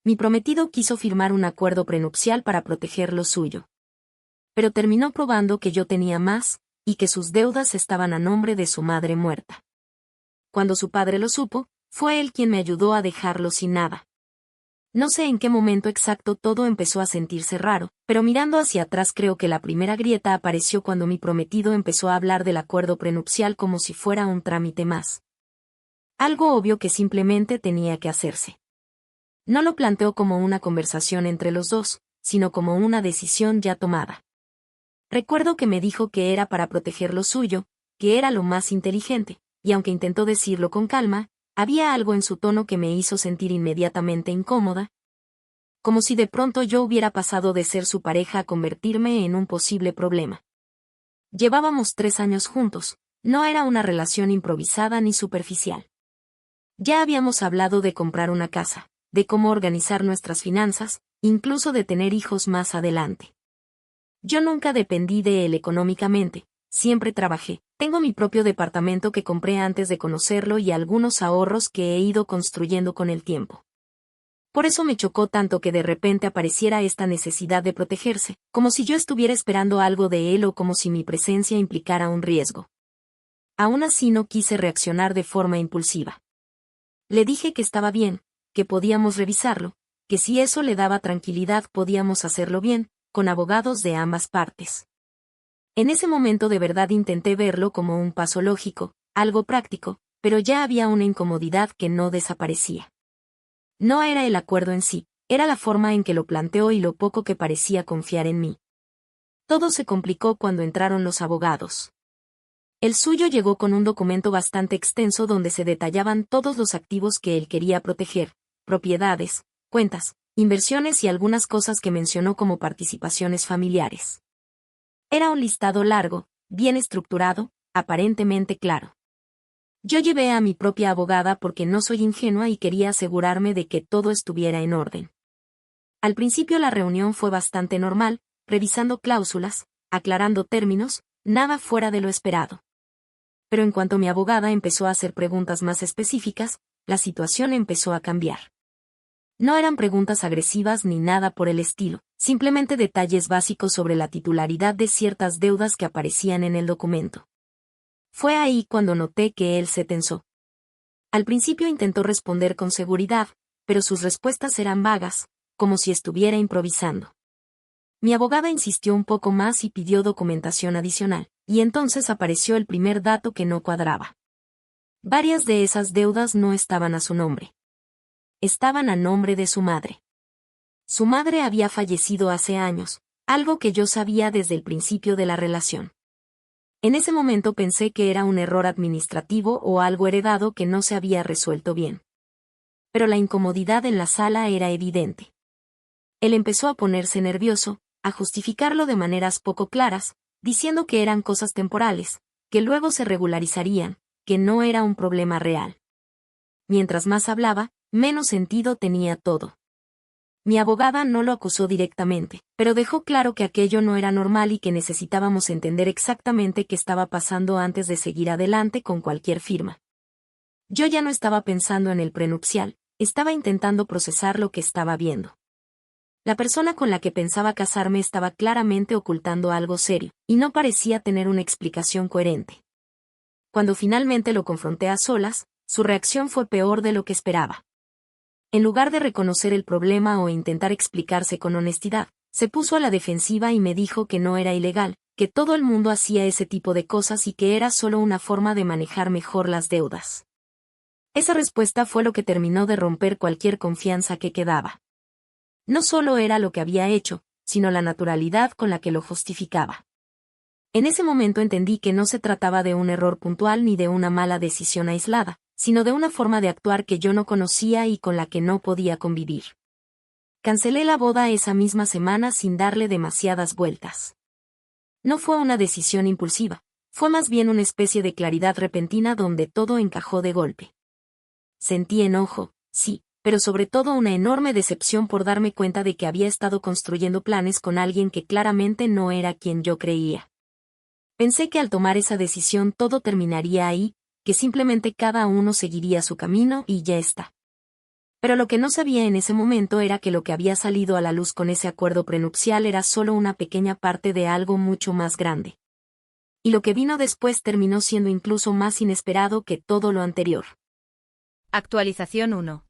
mi prometido quiso firmar un acuerdo prenupcial para proteger lo suyo. Pero terminó probando que yo tenía más, y que sus deudas estaban a nombre de su madre muerta. Cuando su padre lo supo, fue él quien me ayudó a dejarlo sin nada. No sé en qué momento exacto todo empezó a sentirse raro, pero mirando hacia atrás creo que la primera grieta apareció cuando mi prometido empezó a hablar del acuerdo prenupcial como si fuera un trámite más. Algo obvio que simplemente tenía que hacerse. No lo planteó como una conversación entre los dos, sino como una decisión ya tomada. Recuerdo que me dijo que era para proteger lo suyo, que era lo más inteligente, y aunque intentó decirlo con calma, había algo en su tono que me hizo sentir inmediatamente incómoda, como si de pronto yo hubiera pasado de ser su pareja a convertirme en un posible problema. Llevábamos 3 años juntos, no era una relación improvisada ni superficial. Ya habíamos hablado de comprar una casa, de cómo organizar nuestras finanzas, incluso de tener hijos más adelante. Yo nunca dependí de él económicamente, siempre trabajé. Tengo mi propio departamento que compré antes de conocerlo y algunos ahorros que he ido construyendo con el tiempo. Por eso me chocó tanto que de repente apareciera esta necesidad de protegerse, como si yo estuviera esperando algo de él o como si mi presencia implicara un riesgo. Aún así no quise reaccionar de forma impulsiva. Le dije que estaba bien, que podíamos revisarlo, que si eso le daba tranquilidad podíamos hacerlo bien, con abogados de ambas partes. En ese momento de verdad intenté verlo como un paso lógico, algo práctico, pero ya había una incomodidad que no desaparecía. No era el acuerdo en sí, era la forma en que lo planteó y lo poco que parecía confiar en mí. Todo se complicó cuando entraron los abogados. El suyo llegó con un documento bastante extenso donde se detallaban todos los activos que él quería proteger, propiedades, cuentas, inversiones y algunas cosas que mencionó como participaciones familiares. Era un listado largo, bien estructurado, aparentemente claro. Yo llevé a mi propia abogada porque no soy ingenua y quería asegurarme de que todo estuviera en orden. Al principio la reunión fue bastante normal, revisando cláusulas, aclarando términos, nada fuera de lo esperado. Pero en cuanto mi abogada empezó a hacer preguntas más específicas, la situación empezó a cambiar. No eran preguntas agresivas ni nada por el estilo, simplemente detalles básicos sobre la titularidad de ciertas deudas que aparecían en el documento. Fue ahí cuando noté que él se tensó. Al principio intentó responder con seguridad, pero sus respuestas eran vagas, como si estuviera improvisando. Mi abogada insistió un poco más y pidió documentación adicional, y entonces apareció el primer dato que no cuadraba. Varias de esas deudas no estaban a su nombre. Estaban a nombre de su madre. Su madre había fallecido hace años, algo que yo sabía desde el principio de la relación. En ese momento pensé que era un error administrativo o algo heredado que no se había resuelto bien. Pero la incomodidad en la sala era evidente. Él empezó a ponerse nervioso, a justificarlo de maneras poco claras, diciendo que eran cosas temporales, que luego se regularizarían, que no era un problema real. Mientras más hablaba, menos sentido tenía todo. Mi abogada no lo acusó directamente, pero dejó claro que aquello no era normal y que necesitábamos entender exactamente qué estaba pasando antes de seguir adelante con cualquier firma. Yo ya no estaba pensando en el prenupcial, estaba intentando procesar lo que estaba viendo. La persona con la que pensaba casarme estaba claramente ocultando algo serio, y no parecía tener una explicación coherente. Cuando finalmente lo confronté a solas, su reacción fue peor de lo que esperaba. En lugar de reconocer el problema o intentar explicarse con honestidad, se puso a la defensiva y me dijo que no era ilegal, que todo el mundo hacía ese tipo de cosas y que era solo una forma de manejar mejor las deudas. Esa respuesta fue lo que terminó de romper cualquier confianza que quedaba. No solo era lo que había hecho, sino la naturalidad con la que lo justificaba. En ese momento entendí que no se trataba de un error puntual ni de una mala decisión aislada, sino de una forma de actuar que yo no conocía y con la que no podía convivir. Cancelé la boda esa misma semana sin darle demasiadas vueltas. No fue una decisión impulsiva, fue más bien una especie de claridad repentina donde todo encajó de golpe. Sentí enojo, sí, pero sobre todo una enorme decepción por darme cuenta de que había estado construyendo planes con alguien que claramente no era quien yo creía. Pensé que al tomar esa decisión todo terminaría ahí, que simplemente cada uno seguiría su camino y ya está. Pero lo que no sabía en ese momento era que lo que había salido a la luz con ese acuerdo prenupcial era solo una pequeña parte de algo mucho más grande. Y lo que vino después terminó siendo incluso más inesperado que todo lo anterior. Actualización 1.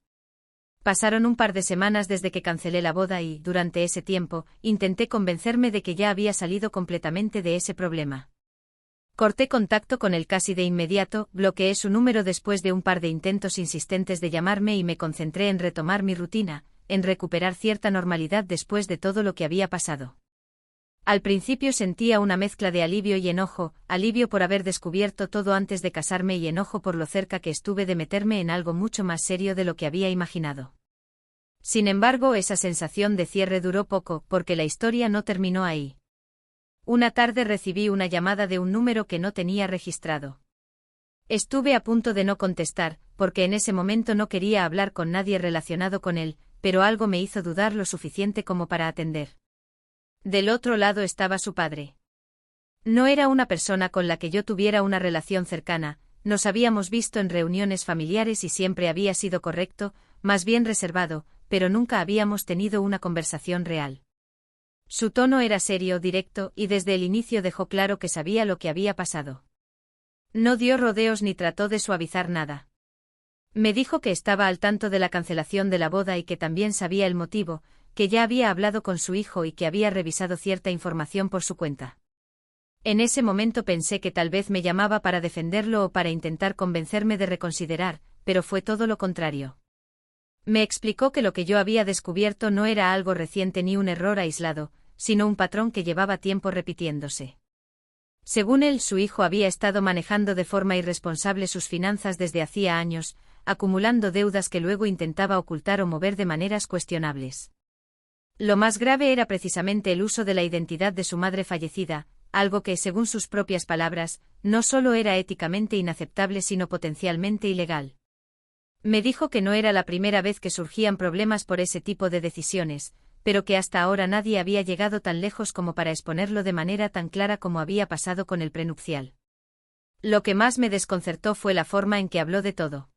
Pasaron un par de semanas desde que cancelé la boda y, durante ese tiempo, intenté convencerme de que ya había salido completamente de ese problema. Corté contacto con él casi de inmediato, bloqueé su número después de un par de intentos insistentes de llamarme y me concentré en retomar mi rutina, en recuperar cierta normalidad después de todo lo que había pasado. Al principio sentía una mezcla de alivio y enojo, alivio por haber descubierto todo antes de casarme y enojo por lo cerca que estuve de meterme en algo mucho más serio de lo que había imaginado. Sin embargo, esa sensación de cierre duró poco, porque la historia no terminó ahí. Una tarde recibí una llamada de un número que no tenía registrado. Estuve a punto de no contestar, porque en ese momento no quería hablar con nadie relacionado con él, pero algo me hizo dudar lo suficiente como para atender. Del otro lado estaba su padre. No era una persona con la que yo tuviera una relación cercana, nos habíamos visto en reuniones familiares y siempre había sido correcto, más bien reservado, pero nunca habíamos tenido una conversación real. Su tono era serio, directo, y desde el inicio dejó claro que sabía lo que había pasado. No dio rodeos ni trató de suavizar nada. Me dijo que estaba al tanto de la cancelación de la boda y que también sabía el motivo, que ya había hablado con su hijo y que había revisado cierta información por su cuenta. En ese momento pensé que tal vez me llamaba para defenderlo o para intentar convencerme de reconsiderar, pero fue todo lo contrario. Me explicó que lo que yo había descubierto no era algo reciente ni un error aislado, sino un patrón que llevaba tiempo repitiéndose. Según él, su hijo había estado manejando de forma irresponsable sus finanzas desde hacía años, acumulando deudas que luego intentaba ocultar o mover de maneras cuestionables. Lo más grave era precisamente el uso de la identidad de su madre fallecida, algo que, según sus propias palabras, no solo era éticamente inaceptable sino potencialmente ilegal. Me dijo que no era la primera vez que surgían problemas por ese tipo de decisiones, pero que hasta ahora nadie había llegado tan lejos como para exponerlo de manera tan clara como había pasado con el prenupcial. Lo que más me desconcertó fue la forma en que habló de todo.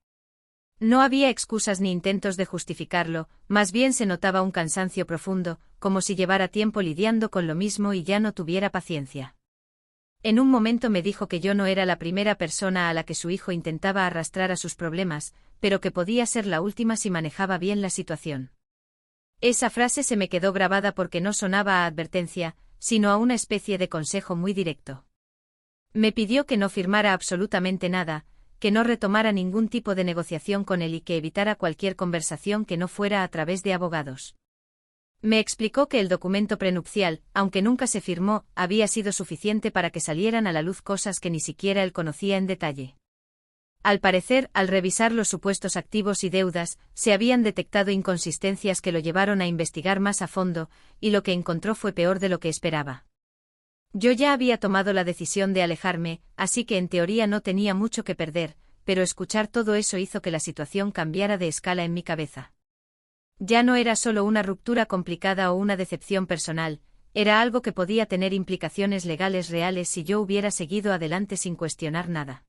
No había excusas ni intentos de justificarlo, más bien se notaba un cansancio profundo, como si llevara tiempo lidiando con lo mismo y ya no tuviera paciencia. En un momento me dijo que yo no era la primera persona a la que su hijo intentaba arrastrar a sus problemas, pero que podía ser la última si manejaba bien la situación. Esa frase se me quedó grabada porque no sonaba a advertencia, sino a una especie de consejo muy directo. Me pidió que no firmara absolutamente nada, que no retomara ningún tipo de negociación con él y que evitara cualquier conversación que no fuera a través de abogados. Me explicó que el documento prenupcial, aunque nunca se firmó, había sido suficiente para que salieran a la luz cosas que ni siquiera él conocía en detalle. Al parecer, al revisar los supuestos activos y deudas, se habían detectado inconsistencias que lo llevaron a investigar más a fondo, y lo que encontró fue peor de lo que esperaba. Yo ya había tomado la decisión de alejarme, así que en teoría no tenía mucho que perder, pero escuchar todo eso hizo que la situación cambiara de escala en mi cabeza. Ya no era solo una ruptura complicada o una decepción personal, era algo que podía tener implicaciones legales reales si yo hubiera seguido adelante sin cuestionar nada.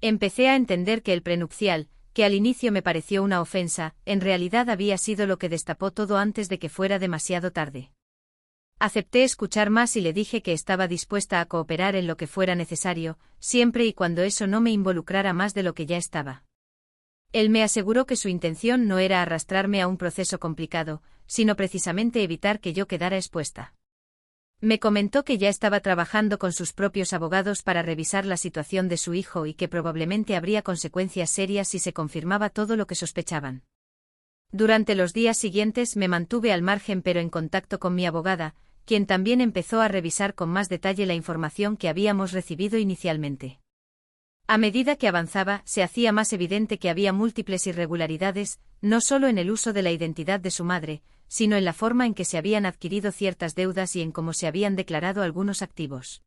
Empecé a entender que el prenupcial, que al inicio me pareció una ofensa, en realidad había sido lo que destapó todo antes de que fuera demasiado tarde. Acepté escuchar más y le dije que estaba dispuesta a cooperar en lo que fuera necesario, siempre y cuando eso no me involucrara más de lo que ya estaba. Él me aseguró que su intención no era arrastrarme a un proceso complicado, sino precisamente evitar que yo quedara expuesta. Me comentó que ya estaba trabajando con sus propios abogados para revisar la situación de su hijo y que probablemente habría consecuencias serias si se confirmaba todo lo que sospechaban. Durante los días siguientes me mantuve al margen pero en contacto con mi abogada, quien también empezó a revisar con más detalle la información que habíamos recibido inicialmente. A medida que avanzaba, se hacía más evidente que había múltiples irregularidades, no solo en el uso de la identidad de su madre, sino en la forma en que se habían adquirido ciertas deudas y en cómo se habían declarado algunos activos.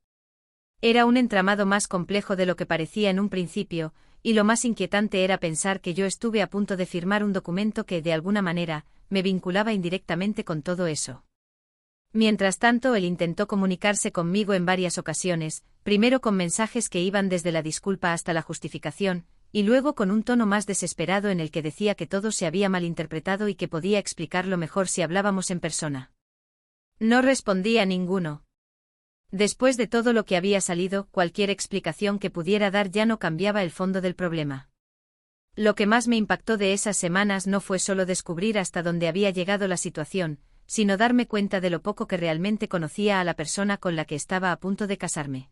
Era un entramado más complejo de lo que parecía en un principio, y lo más inquietante era pensar que yo estuve a punto de firmar un documento que, de alguna manera, me vinculaba indirectamente con todo eso. Mientras tanto, él intentó comunicarse conmigo en varias ocasiones, primero con mensajes que iban desde la disculpa hasta la justificación, y luego con un tono más desesperado en el que decía que todo se había malinterpretado y que podía explicarlo mejor si hablábamos en persona. No respondí a ninguno. Después de todo lo que había salido, cualquier explicación que pudiera dar ya no cambiaba el fondo del problema. Lo que más me impactó de esas semanas no fue solo descubrir hasta dónde había llegado la situación, sino darme cuenta de lo poco que realmente conocía a la persona con la que estaba a punto de casarme.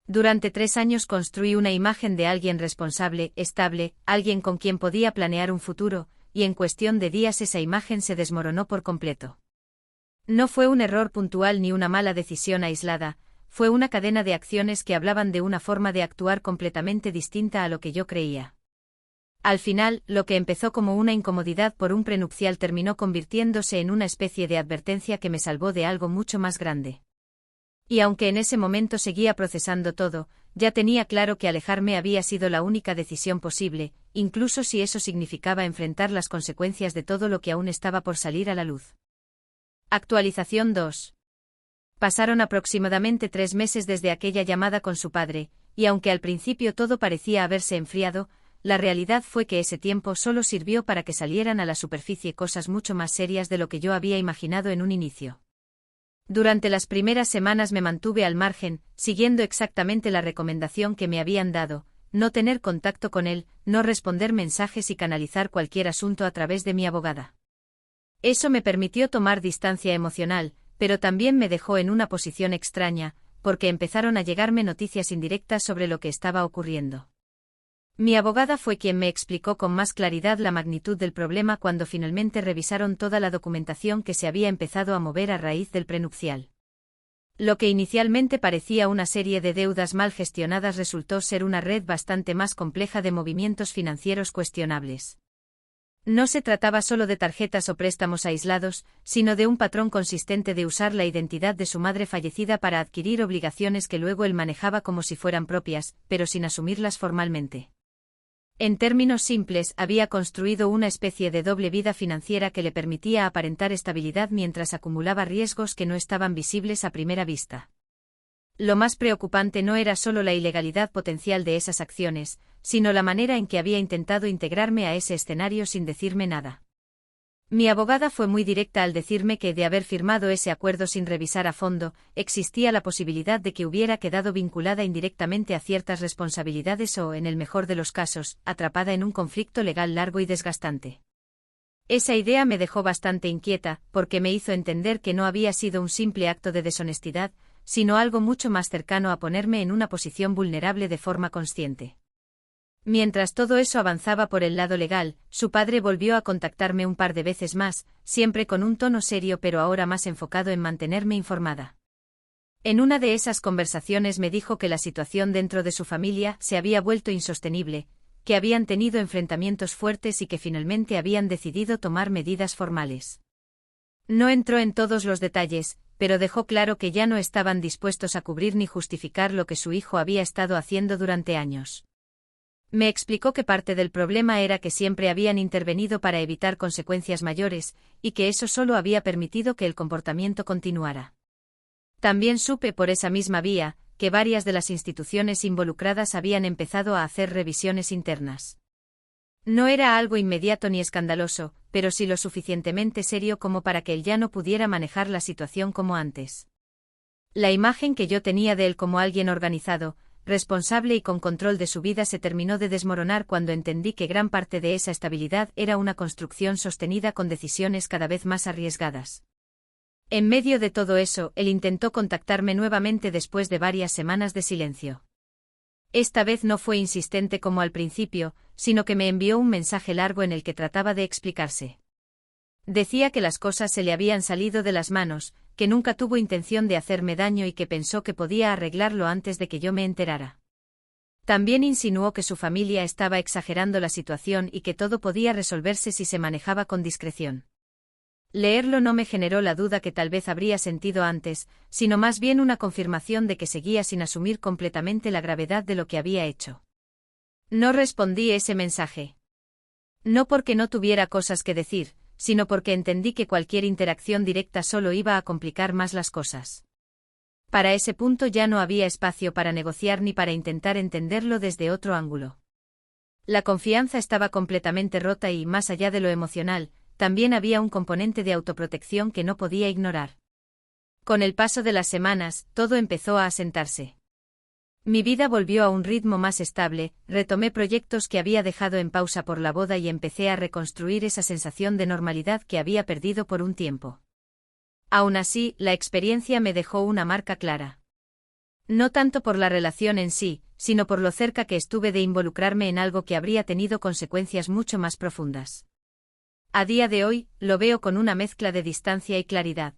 Durante 3 años construí una imagen de alguien responsable, estable, alguien con quien podía planear un futuro, y en cuestión de días esa imagen se desmoronó por completo. No fue un error puntual ni una mala decisión aislada, fue una cadena de acciones que hablaban de una forma de actuar completamente distinta a lo que yo creía. Al final, lo que empezó como una incomodidad por un prenupcial terminó convirtiéndose en una especie de advertencia que me salvó de algo mucho más grande. Y aunque en ese momento seguía procesando todo, ya tenía claro que alejarme había sido la única decisión posible, incluso si eso significaba enfrentar las consecuencias de todo lo que aún estaba por salir a la luz. Actualización 2. Pasaron aproximadamente 3 meses desde aquella llamada con su padre, y aunque al principio todo parecía haberse enfriado, la realidad fue que ese tiempo solo sirvió para que salieran a la superficie cosas mucho más serias de lo que yo había imaginado en un inicio. Durante las primeras semanas me mantuve al margen, siguiendo exactamente la recomendación que me habían dado, no tener contacto con él, no responder mensajes y canalizar cualquier asunto a través de mi abogada. Eso me permitió tomar distancia emocional, pero también me dejó en una posición extraña, porque empezaron a llegarme noticias indirectas sobre lo que estaba ocurriendo. Mi abogada fue quien me explicó con más claridad la magnitud del problema cuando finalmente revisaron toda la documentación que se había empezado a mover a raíz del prenupcial. Lo que inicialmente parecía una serie de deudas mal gestionadas resultó ser una red bastante más compleja de movimientos financieros cuestionables. No se trataba solo de tarjetas o préstamos aislados, sino de un patrón consistente de usar la identidad de su madre fallecida para adquirir obligaciones que luego él manejaba como si fueran propias, pero sin asumirlas formalmente. En términos simples, había construido una especie de doble vida financiera que le permitía aparentar estabilidad mientras acumulaba riesgos que no estaban visibles a primera vista. Lo más preocupante no era solo la ilegalidad potencial de esas acciones, sino la manera en que había intentado integrarme a ese escenario sin decirme nada. Mi abogada fue muy directa al decirme que de haber firmado ese acuerdo sin revisar a fondo, existía la posibilidad de que hubiera quedado vinculada indirectamente a ciertas responsabilidades o, en el mejor de los casos, atrapada en un conflicto legal largo y desgastante. Esa idea me dejó bastante inquieta, porque me hizo entender que no había sido un simple acto de deshonestidad, sino algo mucho más cercano a ponerme en una posición vulnerable de forma consciente. Mientras todo eso avanzaba por el lado legal, su padre volvió a contactarme un par de veces más, siempre con un tono serio pero ahora más enfocado en mantenerme informada. En una de esas conversaciones me dijo que la situación dentro de su familia se había vuelto insostenible, que habían tenido enfrentamientos fuertes y que finalmente habían decidido tomar medidas formales. No entró en todos los detalles, pero dejó claro que ya no estaban dispuestos a cubrir ni justificar lo que su hijo había estado haciendo durante años. Me explicó que parte del problema era que siempre habían intervenido para evitar consecuencias mayores, y que eso solo había permitido que el comportamiento continuara. También supe por esa misma vía, que varias de las instituciones involucradas habían empezado a hacer revisiones internas. No era algo inmediato ni escandaloso, pero sí lo suficientemente serio como para que él ya no pudiera manejar la situación como antes. La imagen que yo tenía de él como alguien organizado, responsable y con control de su vida se terminó de desmoronar cuando entendí que gran parte de esa estabilidad era una construcción sostenida con decisiones cada vez más arriesgadas. En medio de todo eso, él intentó contactarme nuevamente después de varias semanas de silencio. Esta vez no fue insistente como al principio, sino que me envió un mensaje largo en el que trataba de explicarse. Decía que las cosas se le habían salido de las manos, que nunca tuvo intención de hacerme daño y que pensó que podía arreglarlo antes de que yo me enterara. También insinuó que su familia estaba exagerando la situación y que todo podía resolverse si se manejaba con discreción. Leerlo no me generó la duda que tal vez habría sentido antes, sino más bien una confirmación de que seguía sin asumir completamente la gravedad de lo que había hecho. No respondí ese mensaje. No porque no tuviera cosas que decir, sino porque entendí que cualquier interacción directa solo iba a complicar más las cosas. Para ese punto ya no había espacio para negociar ni para intentar entenderlo desde otro ángulo. La confianza estaba completamente rota y, más allá de lo emocional, también había un componente de autoprotección que no podía ignorar. Con el paso de las semanas, todo empezó a asentarse. Mi vida volvió a un ritmo más estable, retomé proyectos que había dejado en pausa por la boda y empecé a reconstruir esa sensación de normalidad que había perdido por un tiempo. Aún así, la experiencia me dejó una marca clara. No tanto por la relación en sí, sino por lo cerca que estuve de involucrarme en algo que habría tenido consecuencias mucho más profundas. A día de hoy, lo veo con una mezcla de distancia y claridad.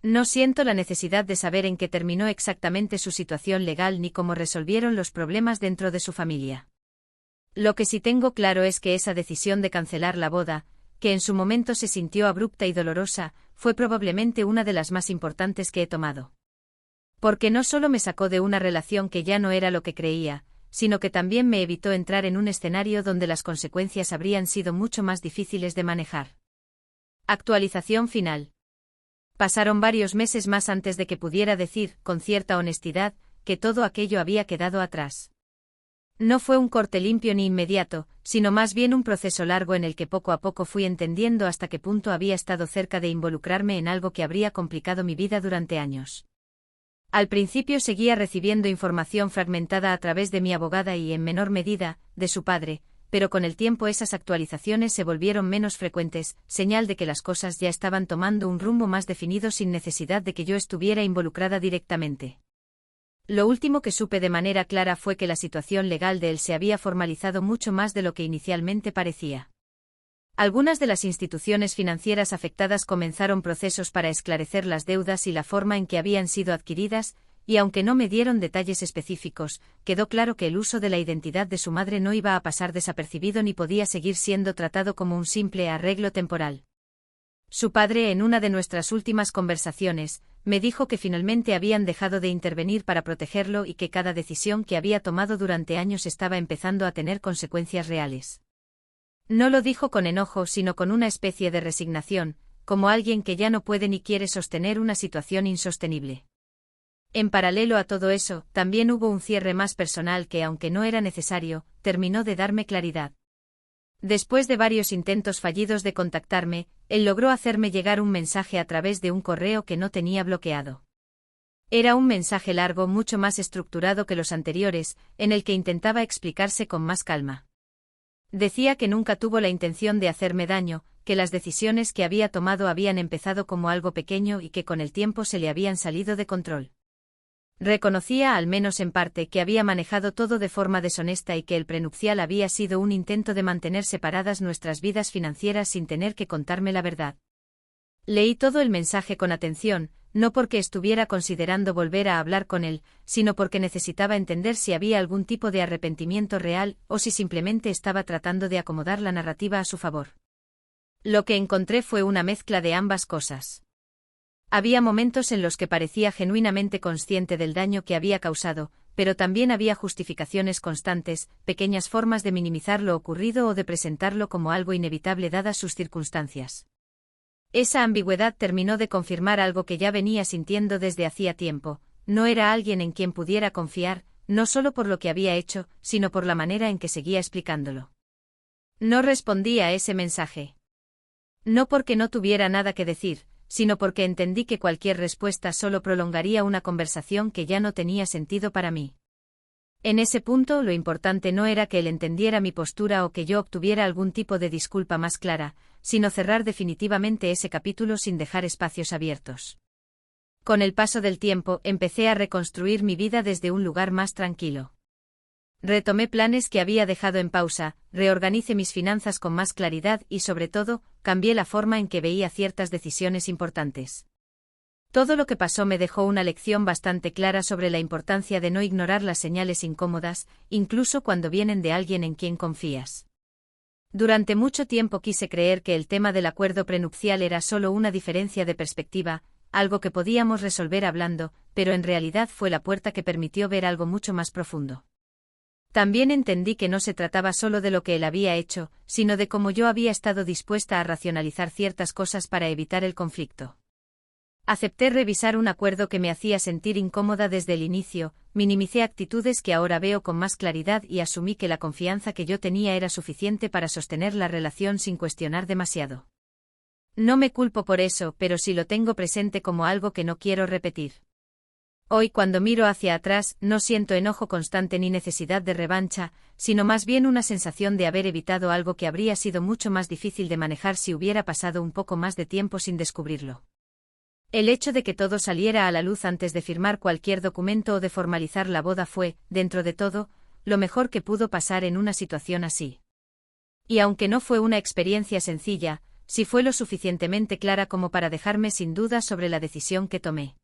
No siento la necesidad de saber en qué terminó exactamente su situación legal ni cómo resolvieron los problemas dentro de su familia. Lo que sí tengo claro es que esa decisión de cancelar la boda, que en su momento se sintió abrupta y dolorosa, fue probablemente una de las más importantes que he tomado. Porque no solo me sacó de una relación que ya no era lo que creía, sino que también me evitó entrar en un escenario donde las consecuencias habrían sido mucho más difíciles de manejar. Actualización final. Pasaron varios meses más antes de que pudiera decir, con cierta honestidad, que todo aquello había quedado atrás. No fue un corte limpio ni inmediato, sino más bien un proceso largo en el que poco a poco fui entendiendo hasta qué punto había estado cerca de involucrarme en algo que habría complicado mi vida durante años. Al principio seguía recibiendo información fragmentada a través de mi abogada y, en menor medida, de su padre, pero con el tiempo esas actualizaciones se volvieron menos frecuentes, señal de que las cosas ya estaban tomando un rumbo más definido sin necesidad de que yo estuviera involucrada directamente. Lo último que supe de manera clara fue que la situación legal de él se había formalizado mucho más de lo que inicialmente parecía. Algunas de las instituciones financieras afectadas comenzaron procesos para esclarecer las deudas y la forma en que habían sido adquiridas, y aunque no me dieron detalles específicos, quedó claro que el uso de la identidad de su madre no iba a pasar desapercibido ni podía seguir siendo tratado como un simple arreglo temporal. Su padre, en una de nuestras últimas conversaciones, me dijo que finalmente habían dejado de intervenir para protegerlo y que cada decisión que había tomado durante años estaba empezando a tener consecuencias reales. No lo dijo con enojo, sino con una especie de resignación, como alguien que ya no puede ni quiere sostener una situación insostenible. En paralelo a todo eso, también hubo un cierre más personal que, aunque no era necesario, terminó de darme claridad. Después de varios intentos fallidos de contactarme, él logró hacerme llegar un mensaje a través de un correo que no tenía bloqueado. Era un mensaje largo, mucho más estructurado que los anteriores, en el que intentaba explicarse con más calma. Decía que nunca tuvo la intención de hacerme daño, que las decisiones que había tomado habían empezado como algo pequeño y que con el tiempo se le habían salido de control. Reconocía, al menos en parte, que había manejado todo de forma deshonesta y que el prenupcial había sido un intento de mantener separadas nuestras vidas financieras sin tener que contarme la verdad. Leí todo el mensaje con atención, no porque estuviera considerando volver a hablar con él, sino porque necesitaba entender si había algún tipo de arrepentimiento real o si simplemente estaba tratando de acomodar la narrativa a su favor. Lo que encontré fue una mezcla de ambas cosas. Había momentos en los que parecía genuinamente consciente del daño que había causado, pero también había justificaciones constantes, pequeñas formas de minimizar lo ocurrido o de presentarlo como algo inevitable dadas sus circunstancias. Esa ambigüedad terminó de confirmar algo que ya venía sintiendo desde hacía tiempo: no era alguien en quien pudiera confiar, no solo por lo que había hecho, sino por la manera en que seguía explicándolo. No respondí a ese mensaje. No porque no tuviera nada que decir, sino porque entendí que cualquier respuesta solo prolongaría una conversación que ya no tenía sentido para mí. En ese punto, lo importante no era que él entendiera mi postura o que yo obtuviera algún tipo de disculpa más clara, sino cerrar definitivamente ese capítulo sin dejar espacios abiertos. Con el paso del tiempo, empecé a reconstruir mi vida desde un lugar más tranquilo. Retomé planes que había dejado en pausa, reorganicé mis finanzas con más claridad y, sobre todo, cambié la forma en que veía ciertas decisiones importantes. Todo lo que pasó me dejó una lección bastante clara sobre la importancia de no ignorar las señales incómodas, incluso cuando vienen de alguien en quien confías. Durante mucho tiempo quise creer que el tema del acuerdo prenupcial era solo una diferencia de perspectiva, algo que podíamos resolver hablando, pero en realidad fue la puerta que permitió ver algo mucho más profundo. También entendí que no se trataba solo de lo que él había hecho, sino de cómo yo había estado dispuesta a racionalizar ciertas cosas para evitar el conflicto. Acepté revisar un acuerdo que me hacía sentir incómoda desde el inicio, minimicé actitudes que ahora veo con más claridad y asumí que la confianza que yo tenía era suficiente para sostener la relación sin cuestionar demasiado. No me culpo por eso, pero sí lo tengo presente como algo que no quiero repetir. Hoy cuando miro hacia atrás, no siento enojo constante ni necesidad de revancha, sino más bien una sensación de haber evitado algo que habría sido mucho más difícil de manejar si hubiera pasado un poco más de tiempo sin descubrirlo. El hecho de que todo saliera a la luz antes de firmar cualquier documento o de formalizar la boda fue, dentro de todo, lo mejor que pudo pasar en una situación así. Y aunque no fue una experiencia sencilla, sí fue lo suficientemente clara como para dejarme sin duda sobre la decisión que tomé.